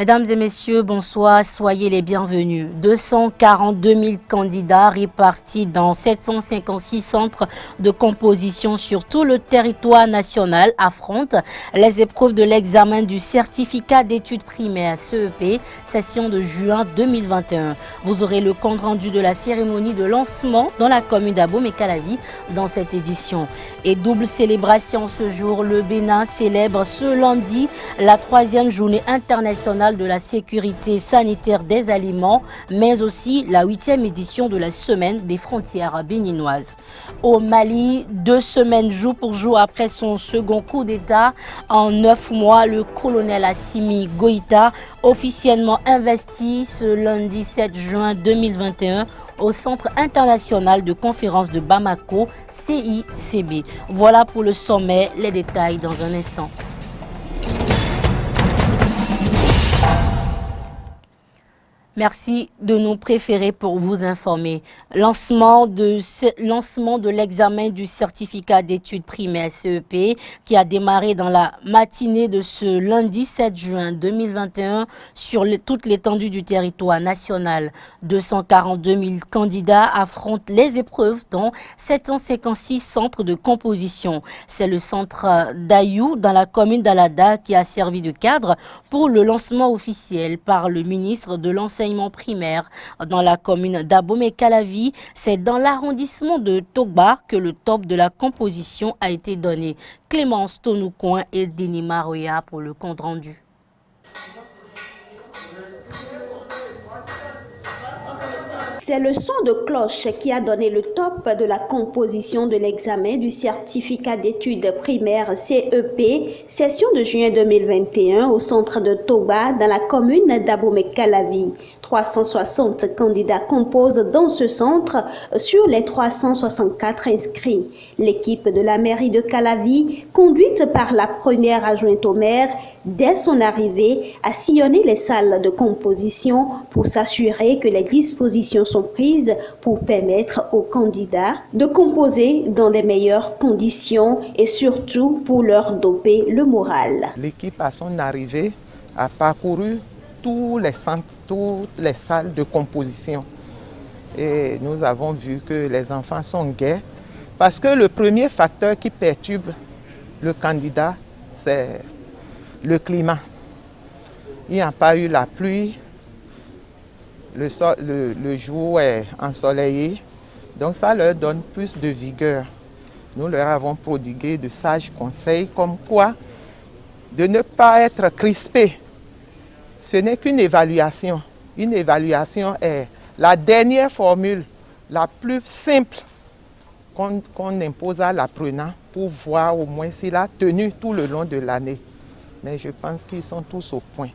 Mesdames et messieurs, bonsoir, soyez les bienvenus. 242 000 candidats répartis dans 756 centres de composition sur tout le territoire national affrontent les épreuves de l'examen du certificat d'études primaires CEP, session de juin 2021. Vous aurez le compte rendu de la cérémonie de lancement dans la commune d'Abomey-Calavi dans cette édition. Et double célébration ce jour, le Bénin célèbre ce lundi la 3e journée internationale de la sécurité sanitaire des aliments, mais aussi la 8e édition de la semaine des frontières béninoises. Au Mali, 2 semaines jour pour jour après son second coup d'État, en 9 mois, le colonel Assimi Goïta, officiellement investi ce lundi 7 juin 2021 au Centre international de conférence de Bamako, CICB. Voilà pour le sommet, les détails dans un instant. Merci de nous préférer pour vous informer. Lancement de l'examen du certificat d'études primaires CEP qui a démarré dans la matinée de ce lundi 7 juin 2021 sur toute l'étendue du territoire national. 242 000 candidats affrontent les épreuves dans 756 centres de composition. C'est le centre d'Ayou dans la commune d'Alada qui a servi de cadre pour le lancement officiel par le ministre de l'Enseignement primaire dans la commune d'Abomey-Calavi. C'est dans l'arrondissement de Togba que le top de la composition a été donné. Clémence Tonoucoin et Denis Maroya pour le compte rendu. C'est le son de cloche qui a donné le top de la composition de l'examen du certificat d'études primaires CEP, session de juin 2021 au centre de Toba dans la commune d'Abomey-Calavi. 360 candidats composent dans ce centre sur les 364 inscrits. L'équipe de la mairie de Calavi, conduite par la première adjointe au maire, dès son arrivée, a sillonné les salles de composition pour s'assurer que les dispositions sont prises pour permettre aux candidats de composer dans des meilleures conditions et surtout pour leur doper le moral. L'équipe à son arrivée a parcouru tous les centres, toutes les salles de composition. Et nous avons vu que les enfants sont gais parce que le premier facteur qui perturbe le candidat, c'est le climat. Il n'y a pas eu la pluie, le jour est ensoleillé, donc ça leur donne plus de vigueur. Nous leur avons prodigué de sages conseils comme quoi de ne pas être crispé. Ce n'est qu'une évaluation. Une évaluation est la dernière formule, la plus simple qu'on impose à l'apprenant pour voir au moins s'il a tenu tout le long de l'année. Mais je pense qu'ils sont tous au point.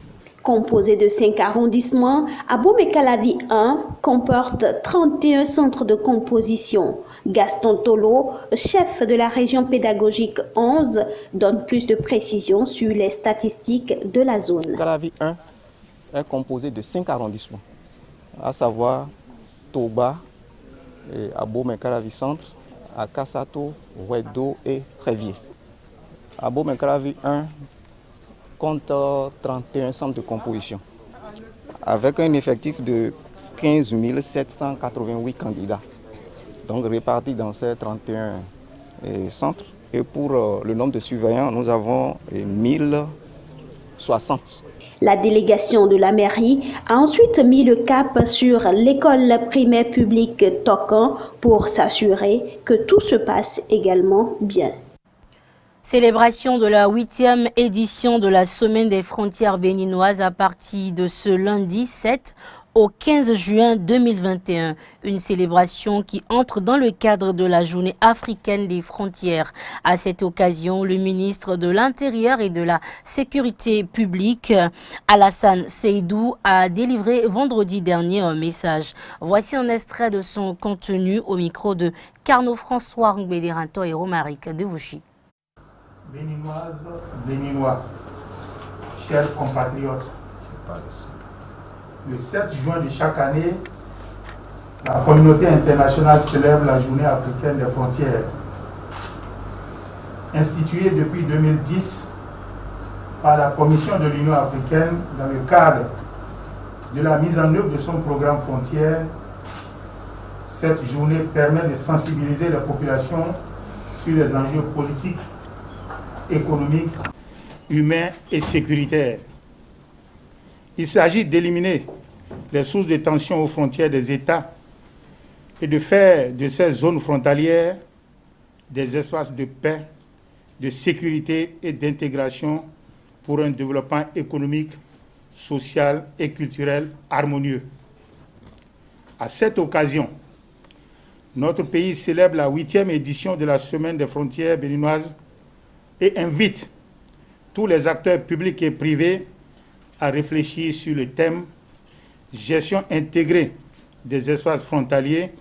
Composé de 5 arrondissements, Abomey-Calavi 1 comporte 31 centres de composition. Gaston Tolo, chef de la région pédagogique 11, donne plus de précisions sur les statistiques de la zone. Calavi 1 est composé de 5 arrondissements, à savoir Toba, Abomey-Calavi Centre, Akassato, Ouedo et Prévier. Abomey-Calavi 1 compte 31 centres de composition, avec un effectif de 15 788 candidats, donc répartis dans ces 31 centres. Et pour le nombre de surveillants, nous avons 1060. La délégation de la mairie a ensuite mis le cap sur l'école primaire publique Tokan pour s'assurer que tout se passe également bien. Célébration de la 8e édition de la Semaine des frontières béninoises à partir de ce lundi 7 au 15 juin 2021. Une célébration qui entre dans le cadre de la Journée africaine des frontières. À cette occasion, le ministre de l'Intérieur et de la Sécurité publique, Alassane Seydou, a délivré vendredi dernier un message. Voici un extrait de son contenu au micro de Carnot François Ngbéléranto et Romaric Devouchi. Béninoises, Béninois, chers compatriotes, le 7 juin de chaque année, la communauté internationale célèbre la Journée africaine des frontières. Instituée depuis 2010, par la Commission de l'Union africaine dans le cadre de la mise en œuvre de son programme Frontières. Cette journée permet de sensibiliser la population sur les enjeux politiques, économiques, humains et sécuritaires. Il s'agit d'éliminer les sources de tension aux frontières des États et de faire de ces zones frontalières des espaces de paix, de sécurité et d'intégration pour un développement économique, social et culturel harmonieux. À cette occasion, notre pays célèbre la 8e édition de la Semaine des frontières béninoises et invite tous les acteurs publics et privés à réfléchir sur le thème « Gestion intégrée des espaces frontaliers,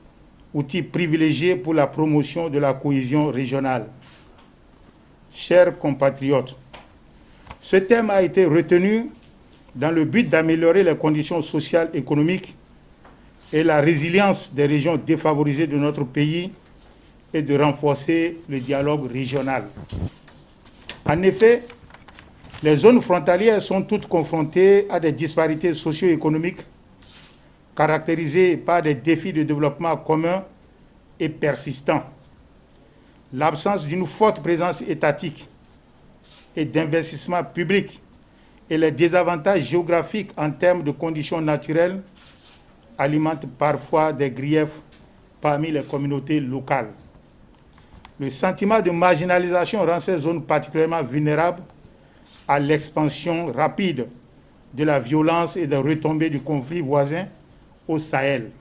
outil privilégié pour la promotion de la cohésion régionale ». Chers compatriotes, ce thème a été retenu dans le but d'améliorer les conditions sociales et économiques et la résilience des régions défavorisées de notre pays et de renforcer le dialogue régional. En effet, les zones frontalières sont toutes confrontées à des disparités socio-économiques caractérisées par des défis de développement communs et persistants. L'absence d'une forte présence étatique et d'investissement public et les désavantages géographiques en termes de conditions naturelles alimentent parfois des griefs parmi les communautés locales. Le sentiment de marginalisation rend ces zones particulièrement vulnérables à l'expansion rapide de la violence et des retombées du conflit voisin au Sahel.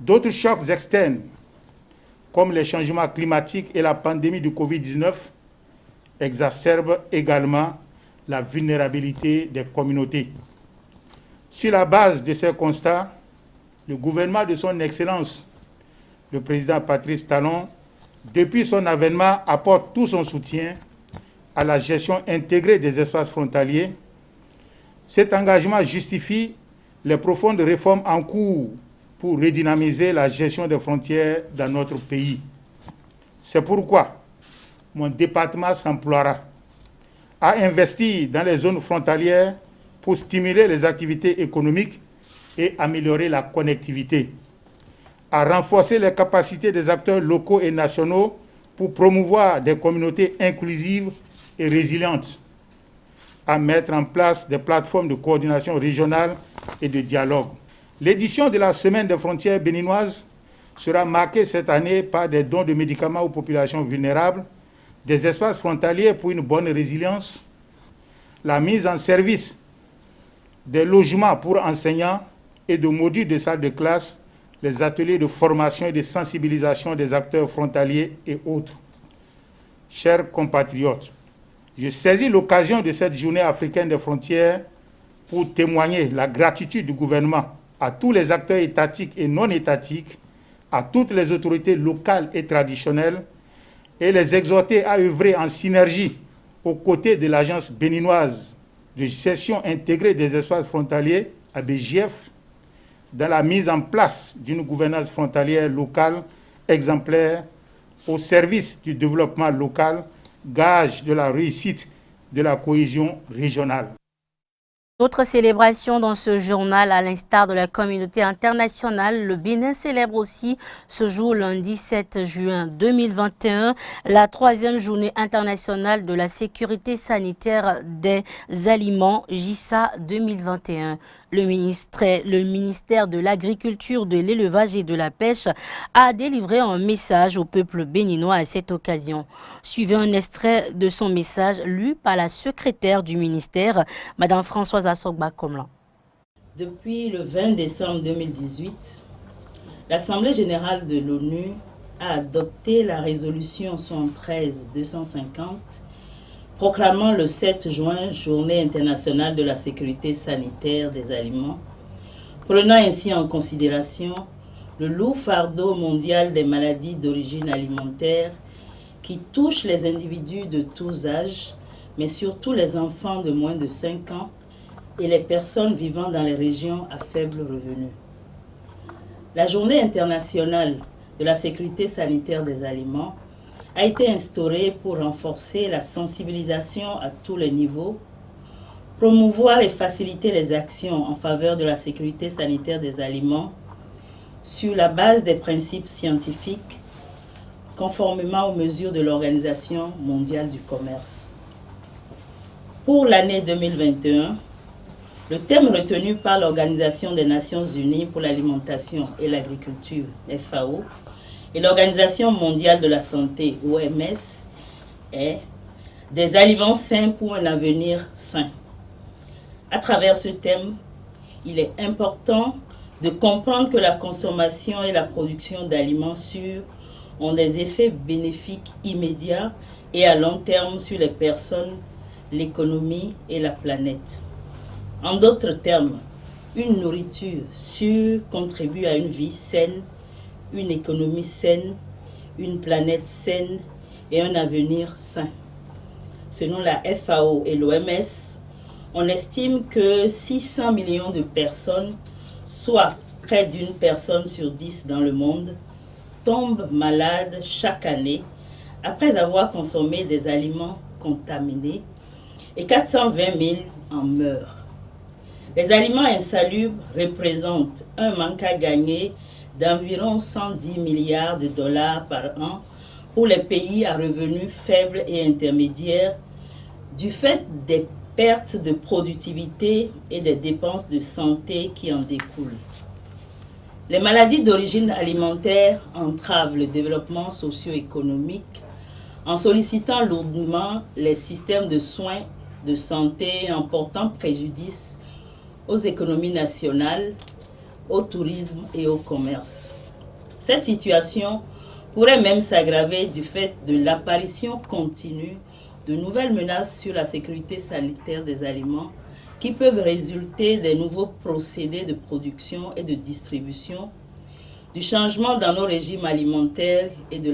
D'autres chocs externes, comme les changements climatiques et la pandémie du Covid-19, exacerbent également la vulnérabilité des communautés. Sur la base de ces constats, le gouvernement de son Excellence, le président Patrice Talon, depuis son avènement, apporte tout son soutien à la gestion intégrée des espaces frontaliers. Cet engagement justifie les profondes réformes en cours pour redynamiser la gestion des frontières dans notre pays. C'est pourquoi mon département s'emploiera à investir dans les zones frontalières pour stimuler les activités économiques et améliorer la connectivité, à renforcer les capacités des acteurs locaux et nationaux pour promouvoir des communautés inclusives et résilientes, à mettre en place des plateformes de coordination régionale et de dialogue. L'édition de la Semaine des frontières béninoises sera marquée cette année par des dons de médicaments aux populations vulnérables, des espaces frontaliers pour une bonne résilience, la mise en service des logements pour enseignants et de modules de salles de classe, les ateliers de formation et de sensibilisation des acteurs frontaliers et autres. Chers compatriotes, je saisis l'occasion de cette journée africaine des frontières pour témoigner la gratitude du gouvernement à tous les acteurs étatiques et non étatiques, à toutes les autorités locales et traditionnelles, et les exhorter à œuvrer en synergie aux côtés de l'Agence béninoise de gestion intégrée des espaces frontaliers, ABGF, dans la mise en place d'une gouvernance frontalière locale exemplaire au service du développement local, gage de la réussite de la cohésion régionale. Autre célébration dans ce journal, à l'instar de la communauté internationale, le Bénin célèbre aussi ce jour, lundi 7 juin 2021, la 3e journée internationale de la sécurité sanitaire des aliments, JISA 2021. Le ministère de l'Agriculture, de l'Élevage et de la Pêche a délivré un message au peuple béninois à cette occasion. Suivez un extrait de son message lu par la secrétaire du ministère, Madame Françoise Assogba Komlan. Depuis le 20 décembre 2018, l'Assemblée générale de l'ONU a adopté la résolution 73-250 proclamant le 7 juin Journée internationale de la sécurité sanitaire des aliments, prenant ainsi en considération le lourd fardeau mondial des maladies d'origine alimentaire qui touchent les individus de tous âges, mais surtout les enfants de moins de 5 ans et les personnes vivant dans les régions à faible revenu. La Journée internationale de la sécurité sanitaire des aliments a été instauré pour renforcer la sensibilisation à tous les niveaux, promouvoir et faciliter les actions en faveur de la sécurité sanitaire des aliments sur la base des principes scientifiques, conformément aux mesures de l'Organisation mondiale du commerce. Pour l'année 2021, le thème retenu par l'Organisation des Nations Unies pour l'alimentation et l'agriculture, FAO, et l'Organisation mondiale de la santé, OMS, est « Des aliments sains pour un avenir sain ». À travers ce thème, il est important de comprendre que la consommation et la production d'aliments sûrs ont des effets bénéfiques immédiats et à long terme sur les personnes, l'économie et la planète. En d'autres termes, une nourriture sûre contribue à une vie saine, une économie saine, une planète saine et un avenir sain. Selon la FAO et l'OMS, on estime que 600 millions de personnes, soit près d'une personne sur 10 dans le monde, tombent malades chaque année après avoir consommé des aliments contaminés et 420 000 en meurent. Les aliments insalubres représentent un manque à gagner d'environ 110 milliards de dollars par an pour les pays à revenus faibles et intermédiaires du fait des pertes de productivité et des dépenses de santé qui en découlent. Les maladies d'origine alimentaire entravent le développement socio-économique en sollicitant lourdement les systèmes de soins de santé et en portant préjudice aux économies nationales, au tourisme et au commerce. Cette situation pourrait même s'aggraver du fait de l'apparition continue de nouvelles menaces sur la sécurité sanitaire des aliments qui peuvent résulter des nouveaux procédés de production et de distribution, du changement dans nos régimes alimentaires et de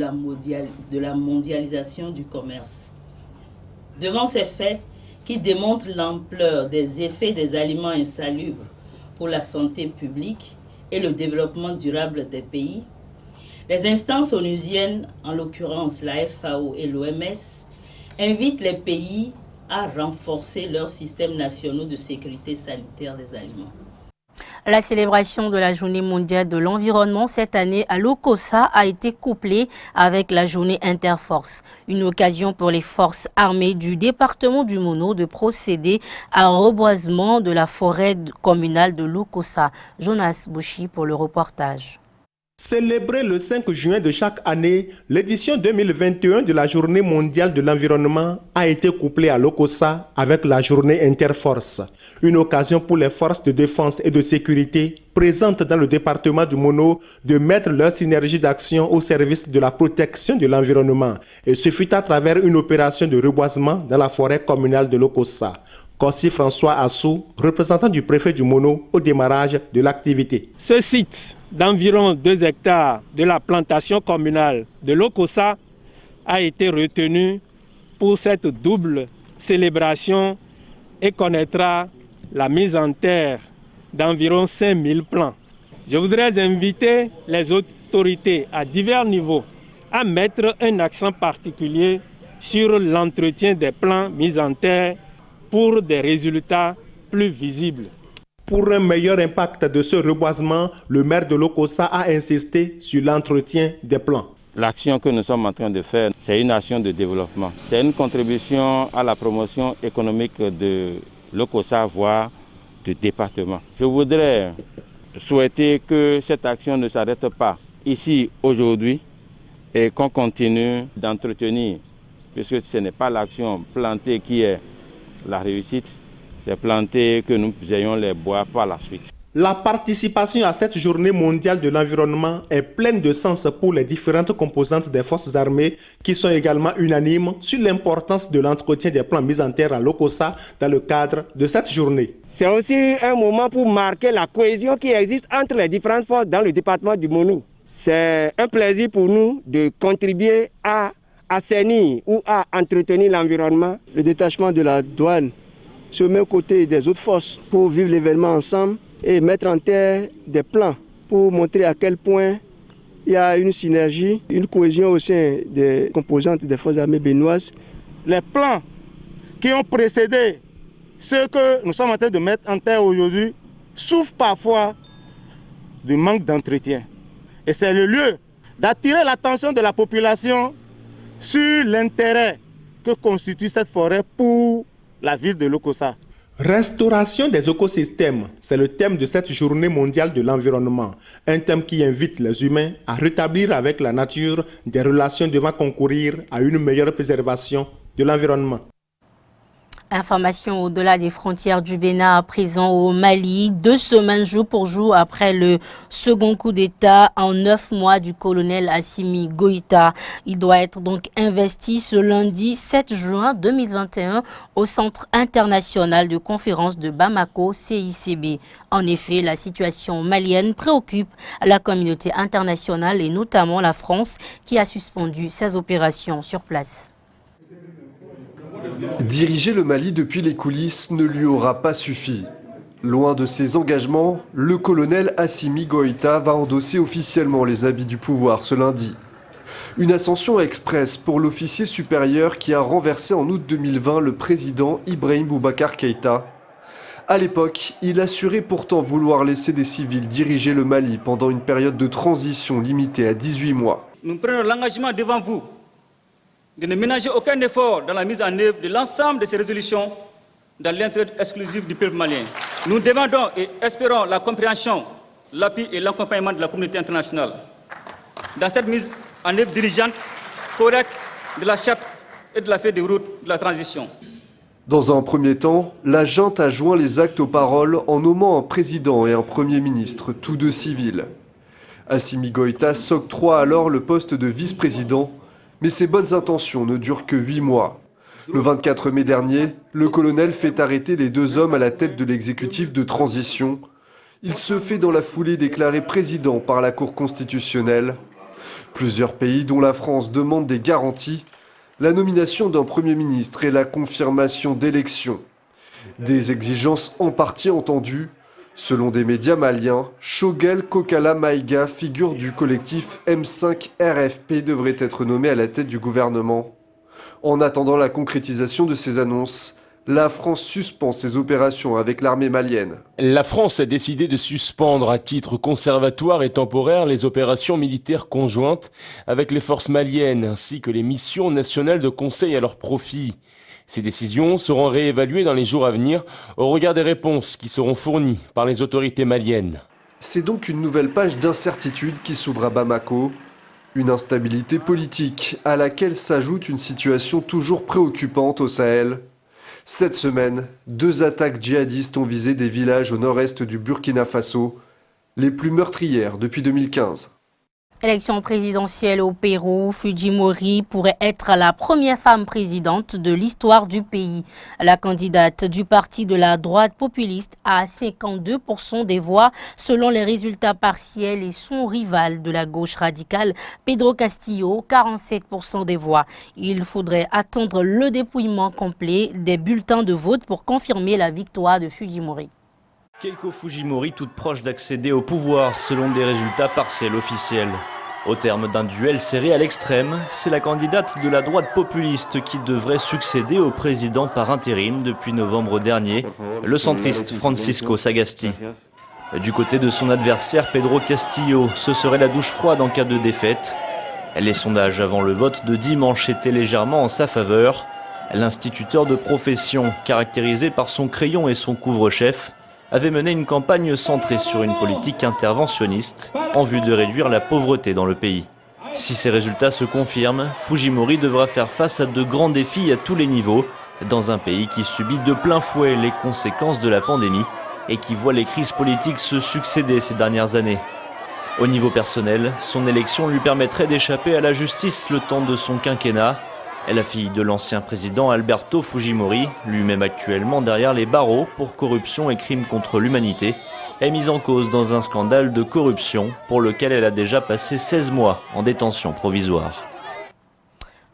la mondialisation du commerce. Devant ces faits qui démontrent l'ampleur des effets des aliments insalubres pour la santé publique et le développement durable des pays, les instances onusiennes, en l'occurrence la FAO et l'OMS, invitent les pays à renforcer leurs systèmes nationaux de sécurité sanitaire des aliments. La célébration de la Journée mondiale de l'environnement cette année à Lokossa a été couplée avec la Journée Interforce, une occasion pour les forces armées du département du Mono de procéder à un reboisement de la forêt communale de Lokossa. Jonas Bouchi pour le reportage. Célébrée le 5 juin de chaque année, l'édition 2021 de la Journée mondiale de l'environnement a été couplée à Lokossa avec la Journée Interforce, une occasion pour les forces de défense et de sécurité présentes dans le département du Mono de mettre leur synergie d'action au service de la protection de l'environnement. Et ce fut à travers une opération de reboisement dans la forêt communale de Lokossa. Kossi François Assou, représentant du préfet du Mono au démarrage de l'activité. Ce site d'environ 2 hectares de la plantation communale de Lokossa a été retenu pour cette double célébration et connaîtra la mise en terre d'environ 5000 plants. Je voudrais inviter les autorités à divers niveaux à mettre un accent particulier sur l'entretien des plants mis en terre pour des résultats plus visibles. Pour un meilleur impact de ce reboisement, le maire de Lokossa a insisté sur l'entretien des plants. L'action que nous sommes en train de faire, c'est une action de développement. C'est une contribution à la promotion économique de Lokossa, voire du département. Je voudrais souhaiter que cette action ne s'arrête pas ici aujourd'hui et qu'on continue d'entretenir, puisque ce n'est pas l'action plantée qui est la réussite, c'est planter que nous ayons les bois par la suite. La participation à cette journée mondiale de l'environnement est pleine de sens pour les différentes composantes des forces armées qui sont également unanimes sur l'importance de l'entretien des plants mis en terre à Lokossa dans le cadre de cette journée. C'est aussi un moment pour marquer la cohésion qui existe entre les différentes forces dans le département du Mono. C'est un plaisir pour nous de contribuer à assainir ou à entretenir l'environnement. Le détachement de la douane se met aux côtés des autres forces pour vivre l'événement ensemble et mettre en terre des plans pour montrer à quel point Il y a une synergie, une cohésion au sein des composantes des forces armées béninoises. Les plans qui ont précédé ceux que nous sommes en train de mettre en terre aujourd'hui souffrent parfois du manque d'entretien. Et c'est le lieu d'attirer l'attention de la population sur l'intérêt que constitue cette forêt pour la ville de Lokossa. Restauration des écosystèmes, c'est le thème de cette journée mondiale de l'environnement. Un thème qui invite les humains à rétablir avec la nature des relations devant concourir à une meilleure préservation de l'environnement. Information au-delà des frontières du Bénin, à présent au Mali, 2 semaines jour pour jour après le second coup d'État en 9 mois du colonel Assimi Goïta. Il doit être donc investi ce lundi 7 juin 2021 au Centre international de conférence de Bamako, CICB. En effet, la situation malienne préoccupe la communauté internationale et notamment la France qui a suspendu ses opérations sur place. Diriger le Mali depuis les coulisses ne lui aura pas suffi. Loin de ses engagements, le colonel Assimi Goïta va endosser officiellement les habits du pouvoir ce lundi. Une ascension express pour l'officier supérieur qui a renversé en août 2020 le président Ibrahim Boubacar Keïta. À l'époque, il assurait pourtant vouloir laisser des civils diriger le Mali pendant une période de transition limitée à 18 mois. Nous prenons l'engagement devant vous de ne ménager aucun effort dans la mise en œuvre de l'ensemble de ces résolutions dans l'intérêt exclusif du peuple malien. Nous demandons et espérons la compréhension, l'appui et l'accompagnement de la communauté internationale dans cette mise en œuvre diligente, correcte de la charte et de la feuille de route de la transition. Dans un premier temps, la junte a joint les actes aux paroles en nommant un président et un premier ministre, tous deux civils. Assimi Goïta s'octroie alors le poste de vice-président, mais ses bonnes intentions ne durent que 8 mois. Le 24 mai dernier, le colonel fait arrêter les 2 hommes à la tête de l'exécutif de transition. Il se fait dans la foulée déclarer président par la Cour constitutionnelle. Plusieurs pays, dont la France, demandent des garanties, la nomination d'un Premier ministre et la confirmation d'élections. Des exigences en partie entendues. Selon des médias maliens, Choguel Kokala Maïga, figure du collectif M5 RFP, devrait être nommé à la tête du gouvernement. En attendant la concrétisation de ces annonces, la France suspend ses opérations avec l'armée malienne. La France a décidé de suspendre à titre conservatoire et temporaire les opérations militaires conjointes avec les forces maliennes ainsi que les missions nationales de conseil à leur profit. Ces décisions seront réévaluées dans les jours à venir au regard des réponses qui seront fournies par les autorités maliennes. C'est donc une nouvelle page d'incertitude qui s'ouvre à Bamako. Une instabilité politique à laquelle s'ajoute une situation toujours préoccupante au Sahel. Cette semaine, 2 attaques djihadistes ont visé des villages au nord-est du Burkina Faso, les plus meurtrières depuis 2015. Élection présidentielle au Pérou, Fujimori pourrait être la première femme présidente de l'histoire du pays. La candidate du parti de la droite populiste a 52% des voix selon les résultats partiels et son rival de la gauche radicale, Pedro Castillo, 47% des voix. Il faudrait attendre le dépouillement complet des bulletins de vote pour confirmer la victoire de Fujimori. Keiko Fujimori, toute proche d'accéder au pouvoir selon des résultats partiels officiels. Au terme d'un duel serré à l'extrême, c'est la candidate de la droite populiste qui devrait succéder au président par intérim depuis novembre dernier, le centriste Francisco Sagasti. Du côté de son adversaire Pedro Castillo, ce serait la douche froide en cas de défaite. Les sondages avant le vote de dimanche étaient légèrement en sa faveur. L'instituteur de profession, caractérisé par son crayon et son couvre-chef, avait mené une campagne centrée sur une politique interventionniste en vue de réduire la pauvreté dans le pays. Si ces résultats se confirment, Fujimori devra faire face à de grands défis à tous les niveaux, dans un pays qui subit de plein fouet les conséquences de la pandémie et qui voit les crises politiques se succéder ces dernières années. Au niveau personnel, son élection lui permettrait d'échapper à la justice le temps de son quinquennat. La fille de l'ancien président Alberto Fujimori, lui-même actuellement derrière les barreaux pour corruption et crimes contre l'humanité, est mise en cause dans un scandale de corruption pour lequel elle a déjà passé 16 mois en détention provisoire.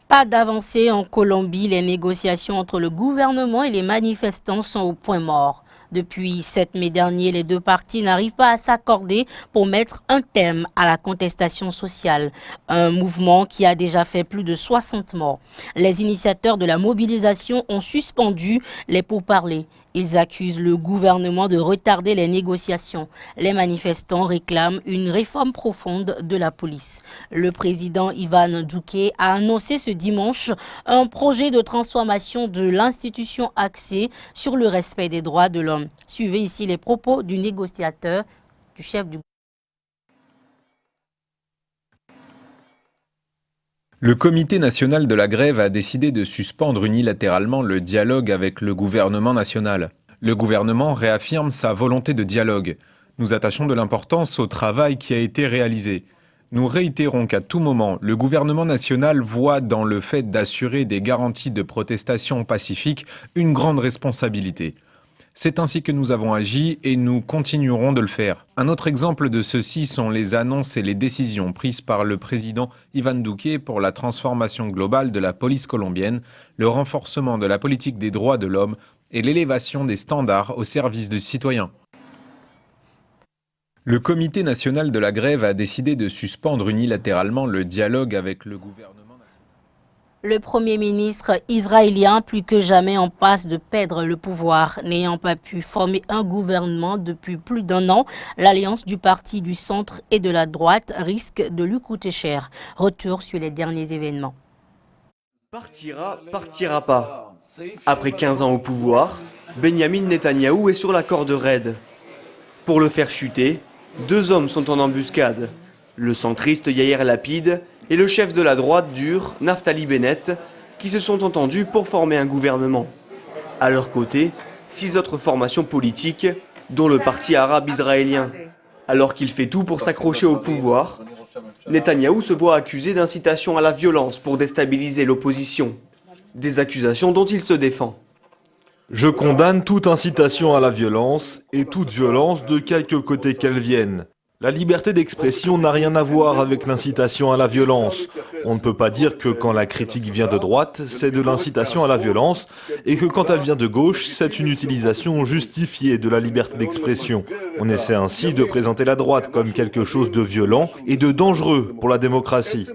Pas d'avancée en Colombie, les négociations entre le gouvernement et les manifestants sont au point mort. Depuis 7 mai dernier, les deux parties n'arrivent pas à s'accorder pour mettre un terme à la contestation sociale. Un mouvement qui a déjà fait plus de 60 morts. Les initiateurs de la mobilisation ont suspendu les pourparlers. Ils accusent le gouvernement de retarder les négociations. Les manifestants réclament une réforme profonde de la police. Le président Ivan Duque a annoncé ce dimanche un projet de transformation de l'institution axé sur le respect des droits de l'homme. Suivez ici les propos du négociateur, du chef du gouvernement. Le Comité national de la grève a décidé de suspendre unilatéralement le dialogue avec le gouvernement national. Le gouvernement réaffirme sa volonté de dialogue. Nous attachons de l'importance au travail qui a été réalisé. Nous réitérons qu'à tout moment, le gouvernement national voit dans le fait d'assurer des garanties de protestation pacifique une grande responsabilité. C'est ainsi que nous avons agi et nous continuerons de le faire. Un autre exemple de ceci sont les annonces et les décisions prises par le président Ivan Duque pour la transformation globale de la police colombienne, le renforcement de la politique des droits de l'homme et l'élévation des standards au service des citoyens. Le Comité national de la grève a décidé de suspendre unilatéralement le dialogue avec le gouvernement. Le Premier ministre israélien, plus que jamais en passe de perdre le pouvoir. N'ayant pas pu former un gouvernement depuis plus d'un an, l'alliance du parti du centre et de la droite risque de lui coûter cher. Retour sur les derniers événements. Partira pas. Après 15 ans au pouvoir, Benyamin Netanyahou est sur la corde raide. Pour le faire chuter, 2 hommes sont en embuscade. Le centriste Yair Lapid et le chef de la droite dure, Naftali Bennett, qui se sont entendus pour former un gouvernement. À leur côté, 6 autres formations politiques, dont le parti arabe israélien. Alors qu'il fait tout pour s'accrocher au pouvoir, Netanyahou se voit accusé d'incitation à la violence pour déstabiliser l'opposition. Des accusations dont il se défend. Je condamne toute incitation à la violence et toute violence de quelque côté qu'elle vienne. La liberté d'expression n'a rien à voir avec l'incitation à la violence. On ne peut pas dire que quand la critique vient de droite, c'est de l'incitation à la violence, et que quand elle vient de gauche, c'est une utilisation justifiée de la liberté d'expression. On essaie ainsi de présenter la droite comme quelque chose de violent et de dangereux pour la démocratie.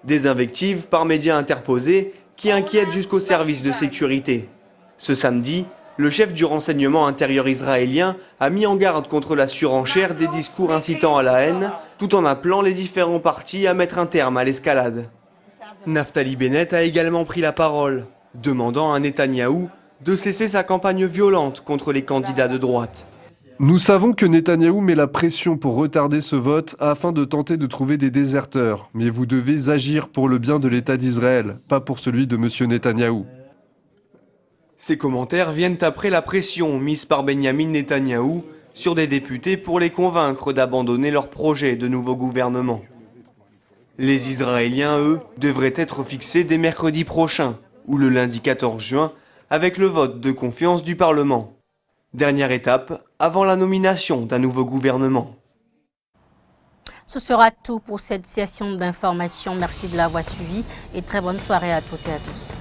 Des invectives par médias interposés qui inquiètent jusqu'aux services de sécurité. Ce samedi, le chef du renseignement intérieur israélien a mis en garde contre la surenchère des discours incitant à la haine, tout en appelant les différents partis à mettre un terme à l'escalade. Naftali Bennett a également pris la parole, demandant à Netanyahou de cesser sa campagne violente contre les candidats de droite. Nous savons que Netanyahou met la pression pour retarder ce vote afin de tenter de trouver des déserteurs. Mais vous devez agir pour le bien de l'État d'Israël, pas pour celui de M. Netanyahou. Ces commentaires viennent après la pression mise par Benyamin Netanyahou sur des députés pour les convaincre d'abandonner leur projet de nouveau gouvernement. Les Israéliens, eux, devraient être fixés dès mercredi prochain, ou le lundi 14 juin, avec le vote de confiance du Parlement. Dernière étape avant la nomination d'un nouveau gouvernement. Ce sera tout pour cette session d'information. Merci de l'avoir suivi et très bonne soirée à toutes et à tous.